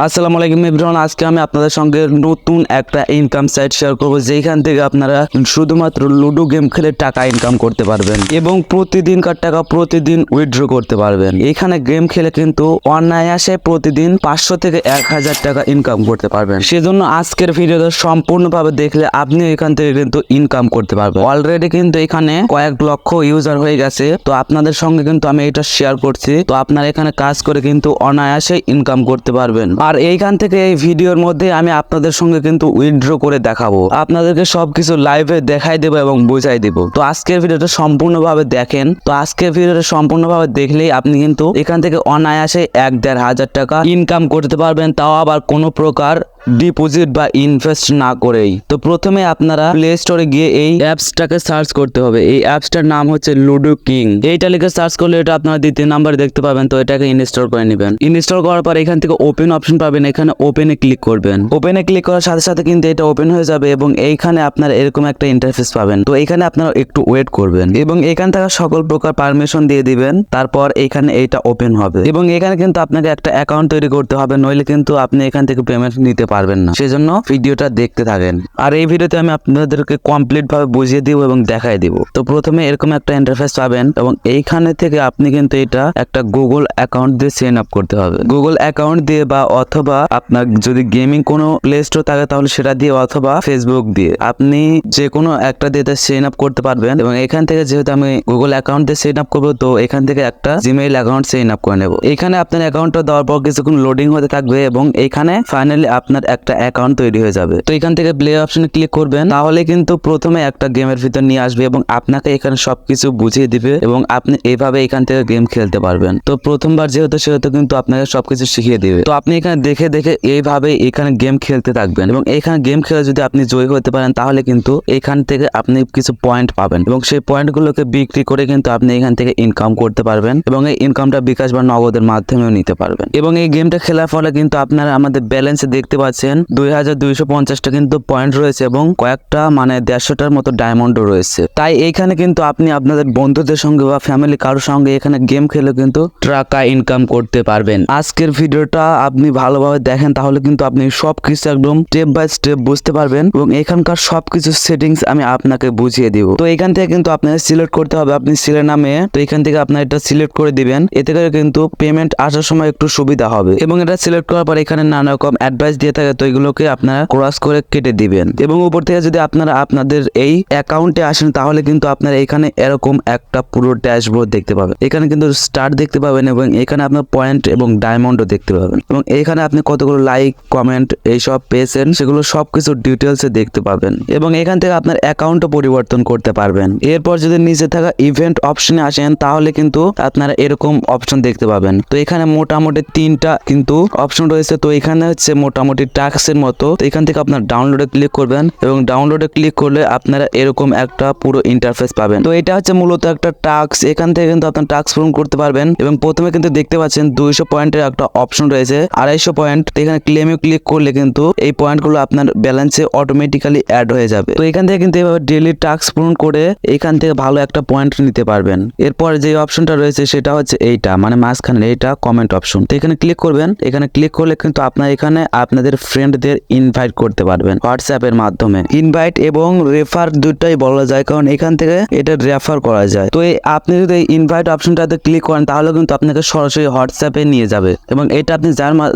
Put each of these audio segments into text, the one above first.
আসসালামু আলাইকুম এভরিওয়ান, আজকে আমি আপনাদের সঙ্গে নতুন একটা ইনকাম সাইট শেয়ার করব, যেখান থেকে আপনারা শুধুমাত্র লুডো গেম খেলে টাকা ইনকাম করতে পারবেন এবং প্রতিদিনকার টাকা প্রতিদিন উইথড্র করতে পারবেন। এখানে গেম খেলে কিন্তু অনায়াসে প্রতিদিন 500 থেকে 1000 টাকা ইনকাম করতে পারবেন। সেজন্য আজকের ভিডিওটা সম্পূর্ণভাবে দেখলে আপনি এখান থেকে কিন্তু ইনকাম করতে পারবেন। অলরেডি কিন্তু এখানে কয়েক লক্ষ ইউজার হয়ে গেছে, তো আপনাদের সঙ্গে কিন্তু আমি এটা শেয়ার করছি। তো আপনারা এখানে কাজ করে কিন্তু অনায়াসে ইনকাম করতে পারবেন। আর এইখান থেকে এই ভিডিওর মধ্যে আমি আপনাদের সঙ্গে কিন্তু উইথড্র করে দেখাবো, আপনাদেরকে সবকিছু লাইভে দেখাই দেবো এবং বুঝাই দেবো। তো আজকের ভিডিওটা সম্পূর্ণভাবে দেখেন। তো আজকের ভিডিওটা সম্পূর্ণভাবে দেখলেই আপনি কিন্তু এখান থেকে অনায়াসে 1-1500 টাকা ইনকাম করতে পারবেন, তাও আবার কোনো প্রকার ডিপোজিট বা ইনভেস্ট না করেই। তো প্রথমে আপনারা প্লে স্টোরে গিয়ে এই অ্যাপসটাকে সার্চ করতে হবে। এই অ্যাপসটার নাম হচ্ছে লুডো কিং। এইটা লিখে সার্চ করলে এটা আপনারা দ্বিতীয় নাম্বারে দেখতে পাবেন। তো এটাকে ইনস্টল করে নেবেন। ইনস্টল করার পর এখান থেকে ওপেন অপশন পাবেন, এখানে ওপেনে ক্লিক করবেন। ওপেনে ক্লিক করার সাথে সাথে কিন্তু এটা ওপেন হয়ে যাবে এবং এইখানে আপনারা এরকম একটা ইন্টারফেস পাবেন। তো এখানে আপনারা একটু ওয়েট করবেন এবং এখান থেকে সকল প্রকার পারমিশন দিয়ে দিবেন। তারপর এখানে এইটা ওপেন হবে এবং এখানে কিন্তু আপনাকে একটা অ্যাকাউন্ট তৈরি করতে হবে, নইলে কিন্তু আপনি এখান থেকে পেমেন্ট নিতে পারবেন না। সেজন্য ভিডিওটা দেখতে থাকেন। আর এই ভিডিওতে আমি আপনাদেরকে কমপ্লিট ভাবে বুঝিয়ে দিব এবং দেখাই দিব। তো প্রথমে এরকম একটা ইন্টারফেস পাবেন এবং এইখানে থেকে আপনি কিন্তু এটা একটা গুগল অ্যাকাউন্ট দিয়ে সাইন আপ করতে হবে। গুগল অ্যাকাউন্ট দিয়ে বা অথবা আপনার যদি গেমিং কোনো প্লে স্টোর থাকে তাহলে সেটা দিয়ে, অথবা ফেসবুক দিয়ে, আপনি যে কোনো একটা দিয়ে সাইন আপ করতে পারবেন। এবং এখান থেকে যেহেতু আমি গুগল অ্যাকাউন্ট দিয়ে সাইন আপ করবো, তো এখান থেকে একটা জিমেইল অ্যাকাউন্ট সাইন আপ করে নেব। এখানে আপনার অ্যাকাউন্টটা দেওয়ার পর কিছুক্ষণ লোডিং হতে থাকবে এবং এখানে ফাইনালি আপনার একটা অ্যাকাউন্ট তৈরি হয়ে যাবে। তো এখান থেকে প্লে অপশনে ক্লিক করবেন, তাহলে কিন্তু প্রথমে একটা গেমের ভিতর নিয়ে আসবে এবং আপনাকে এখানে সবকিছু বুঝিয়ে দিবে এবং আপনি এইভাবে এখান থেকে গেম খেলতে পারবেন। তো প্রথমবার যেহেতু সেহেতু কিন্তু আপনাকে সবকিছু শিখিয়ে দিবে। তো আপনি এখানে দেখে দেখে এইভাবে এখানে গেম খেলতে থাকবেন এবং এখানে গেম খেলে যদি আপনি জয়ী হতে পারেন তাহলে কিন্তু এখান থেকে আপনি কিছু পয়েন্ট পাবেন এবং সেই পয়েন্টগুলোকে বিক্রি করে কিন্তু আপনি এখান থেকে ইনকাম করতে পারবেন এবং এই ইনকামটা বিকাশ বা নগদের মাধ্যমেও নিতে পারবেন। এবং এই গেমটা খেলার ফলে কিন্তু আপনারা আমাদের ব্যালেন্সে দেখতে পাচ্ছেন 2250টা কিন্তু পয়েন্ট রয়েছে এবং কয়েকটা 150টার মতো ডায়মন্ডও রয়েছে। তাই এইখানে কিন্তু আপনি আপনাদের বন্ধুদের সঙ্গে বা ফ্যামিলি কারোর সঙ্গে এখানে গেম খেলে কিন্তু টাকা ইনকাম করতে পারবেন। আজকের ভিডিওটা আপনি ভালোভাবে দেখেন, তাহলে কিন্তু আপনি সবকিছু একদম স্টেপ বাই স্টেপ বুঝতে পারবেন এবং এখানকার সবকিছু সেটিংস আমি আপনাকে বুঝিয়ে দিব। তো এখান থেকে কিন্তু আপনাকে সিলেক্ট করতে হবে আপনি সিলের নামে। তো এখান থেকে আপনার এটা সিলেক্ট করে দিবেন, এতে করে কিন্তু পেমেন্ট আসার সময় একটু সুবিধা হবে। এবং এটা সিলেক্ট করার পর এখানে নানা রকম অ্যাডভাইস দিয়ে থাকে, তো এগুলোকে আপনারা ক্রস করে কেটে দিবেন। এবং উপর থেকে যদি আপনারা আপনাদের এই অ্যাকাউন্টে আসেন তাহলে কিন্তু আপনারা এখানে এরকম একটা পুরো ড্যাশবোর্ড দেখতে পাবেন। এখানে কিন্তু স্টার দেখতে পাবেন এবং এখানে আপনার পয়েন্ট এবং ডায়মন্ডও দেখতে পাবেন এবং এখানে আপনি কতগুলো লাইক কমেন্ট এইসব পেয়েছেন সেগুলো সবকিছু ডিটেলসে দেখতে পাবেন এবং এখান থেকে আপনার অ্যাকাউন্টও পরিবর্তন করতে পারবেন। এরপর যদি নিচে থাকা ইভেন্ট অপশনে আসেন তাহলে কিন্তু আপনারা এরকম অপশন দেখতে পাবেন। তো এখানে মোটামুটি 3টা কিন্তু অপশন রয়েছে। তো এখানে হচ্ছে মোটামুটি টাস্কের মতো। তো এখান থেকে আপনার ডাউনলোডে ক্লিক করবেন এবং ডাউনলোডে ক্লিক করলে আপনারা এরকম একটা পুরো ইন্টারফেস পাবেন। তো এটা হচ্ছে মূলত একটা টাস্ক, এখান থেকে কিন্তু আপনার টাস্ক পূরণ করতে পারবেন। এবং প্রথমে কিন্তু দেখতে পাচ্ছেন 200 পয়েন্টের একটা অপশন রয়েছে, 250 পয়েন্ট। এখানে ক্লেমে ক্লিক করলে কিন্তু এই পয়েন্টগুলো আপনার ব্যালেন্সে অটোমেটিক্যালি অ্যাড হয়ে যাবে। তো এখান থেকে কিন্তু এভাবে ডেইলি টাস্ক পূরণ করে এখান থেকে ভালো একটা পয়েন্ট নিতে পারবেন। এরপর যে অপশনটা রয়েছে সেটা হচ্ছে এইটা, মানে মাঝখানে এইটা কমেন্ট অপশন। তো এখানে ক্লিক করবেন, এখানে ক্লিক করলে কিন্তু আপনার এখানে আপনাদের ফ্রেন্ডদের ইনভাইট করতে পারবেন হোয়াটসঅ্যাপের মাধ্যমে। ইনভাইট এবং রেফার দুটাই বলা যায়, কারণ এখান থেকে এটা রেফার করা যায়। তো আপনি যদি ইনভাইট অপশনটাতে ক্লিক করেন তাহলে কিন্তু আপনাকে সরাসরি হোয়াটসঅ্যাপে নিয়ে যাবে এবং এটা আপনি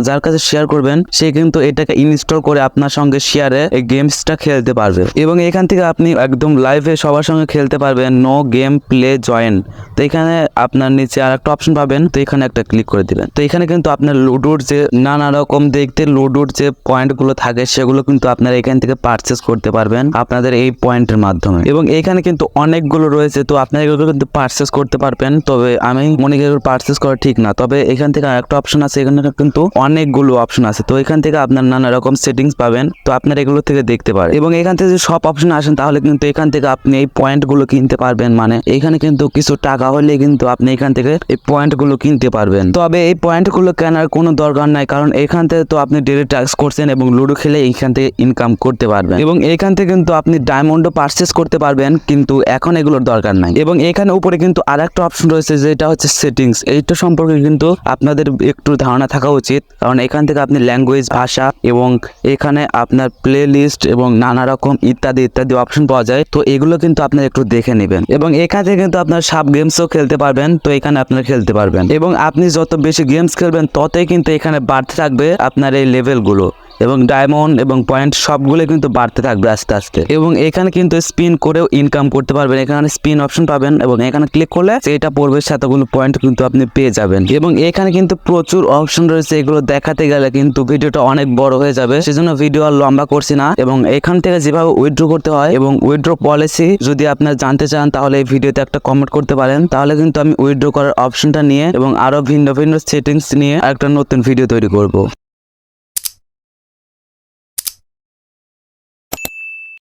যার কাছে শেয়ার করবেন সে কিন্তু এটাকে ইনস্টল করে আপনার সঙ্গে শেয়ারে এই গেমসটা খেলতে পারবে এবং এখান থেকে আপনি একদম লাইভে সবার সঙ্গে খেলতে পারবেন। No game play join. তো এখানে আপনার নিচে আর একটা অপশন পাবেন, তো এখানে একটা ক্লিক করে দিবেন। তো এখানে কিন্তু আপনার লুডোর যে নানা রকম দেখতে লুডোর যে পয়েন্টগুলো থাকে সেগুলো কিন্তু আপনারা এখান থেকে পারচেস করতে পারবেন আপনাদের এই পয়েন্টের মাধ্যমে। এবং এখানে কিন্তু অনেকগুলো রয়েছে, তো আপনারা এগুলো কিন্তু পারচেস করতে পারবেন। তবে আমি মনে করি এগুলো পারচেস করা ঠিক না। তবে এখান থেকে আরেকটা অপশন আছে, এখানে কিন্তু অনেকগুলো অপশন আছে। তো এখান থেকে আপনার নানা রকম সেটিংস পাবেন, তো আপনারা এগুলো থেকে দেখতে পারেন। এবং এখান থেকে যদি সব অপশন আসেন তাহলে কিন্তু এখান থেকে আপনি এই পয়েন্টগুলো কিনতে পারবেন। মানে এখানে কিন্তু কিছু টাকা হলে কিন্তু আপনি এখান থেকে এই পয়েন্টগুলো কিনতে পারবেন। তবে এই পয়েন্টগুলো কেনার কোনো দরকার নাই, কারণ এখান থেকে তো আপনি ডেইলি টাস্ক করছেন এবং লুডো খেলে এইখান থেকে ইনকাম করতে পারবেন এবং এইখান থেকে কিন্তু আপনি ডায়মন্ডও পারচেস করতে পারবেন, কিন্তু এখন এগুলোর দরকার নাই। এবং এখানে উপরে কিন্তু আরেকটা অপশন রয়েছে যেটা হচ্ছে সেটিংস। এইটা সম্পর্কে কিন্তু আপনাদের একটু ধারণা থাকা উচিত, কারণ এখান থেকে আপনি ল্যাঙ্গুয়েজ, ভাষা এবং এখানে আপনার প্লে লিস্ট এবং নানা রকম ইত্যাদি ইত্যাদি অপশন পাওয়া যায়। তো এগুলো কিন্তু আপনারা একটু দেখে নেবেন এবং এখান থেকে কিন্তু আপনার সাব গেমসও খেলতে পারবেন। তো এখানে আপনারা খেলতে পারবেন এবং আপনি যত বেশি গেমস খেলবেন ততই কিন্তু এখানে বাড়তে থাকবে আপনার এই লেভেলগুলো এবং ডায়মন্ড এবং পয়েন্ট সবগুলো কিন্তু বাড়তে থাকবে আস্তে আস্তে। এবং এখানে কিন্তু স্পিন করেও ইনকাম করতে পারবেন। এখানে স্পিন অপশন পাবেন এবং এখানে ক্লিক করলে সেটা পড়বে, সাথেগুলো পয়েন্ট কিন্তু আপনি পেয়ে যাবেন। এবং এখানে কিন্তু প্রচুর অপশন রয়েছে, এগুলো দেখাতে গেলে কিন্তু ভিডিওটা অনেক বড় হয়ে যাবে, সেজন্য ভিডিও আর লম্বা করছি না। এবং এখান থেকে যেভাবে উইথড্র করতে হয় এবং উইথড্র পলিসি যদি আপনারা জানতে চান তাহলে এই ভিডিওতে একটা কমেন্ট করতে পারেন, তাহলে কিন্তু আমি উইথড্র করার অপশনটা নিয়ে এবং আরো ভিন্ন ভিন্ন সেটিংস নিয়ে একটা নতুন ভিডিও তৈরি করব।